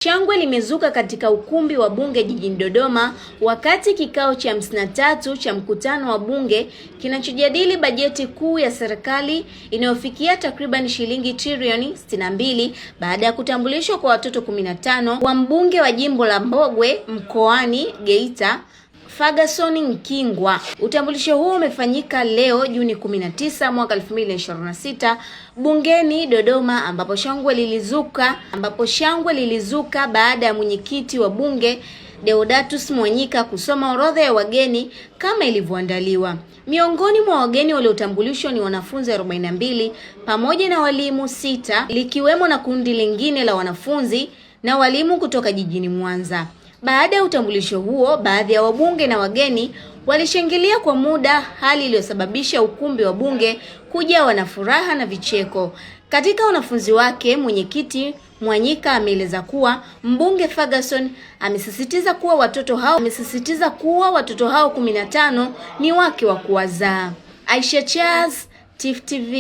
Shangwe limezuka katika ukumbi wa bunge jijini Dodoma wakati kikao cha 53 cha mkutano wa bunge kinachojadili bajeti kuu ya serikali inayofikia takriban shilingi trilioni 62 baada ya kutambulishwa kwa watoto 15 wa mbunge wa jimbo la Mbogwe mkoani Geita, Ferguson Mkingwa. Utambulisho huo umefanyika leo Juni 19 mwaka 2026 bungeni Dodoma, ambapo shangwe lilizuka baada ya mwenyekiti wa bunge Deodatus Mwanyika kusoma orodha ya wageni kama ilivyoandaliwa. Miongoni mwa wageni waliotambulishwa ni wanafunzi 42 pamoja na walimu 6, likiwemo na kundi lingine la wanafunzi na walimu kutoka jijini Mwanza. Baada ya utambulisho huo, baadhi ya wabunge na wageni walishangilia kwa muda, hali iliyosababisha ukumbi wa bunge kujawa na furaha na vicheko. Katika wanafunzi wake, mwenyekiti Mwanyika ameeleza kuwa mbunge Ferguson amesisitiza kuwa watoto hao 15 ni wake wa kuwazaa. Aisha Charles, Tifu TV.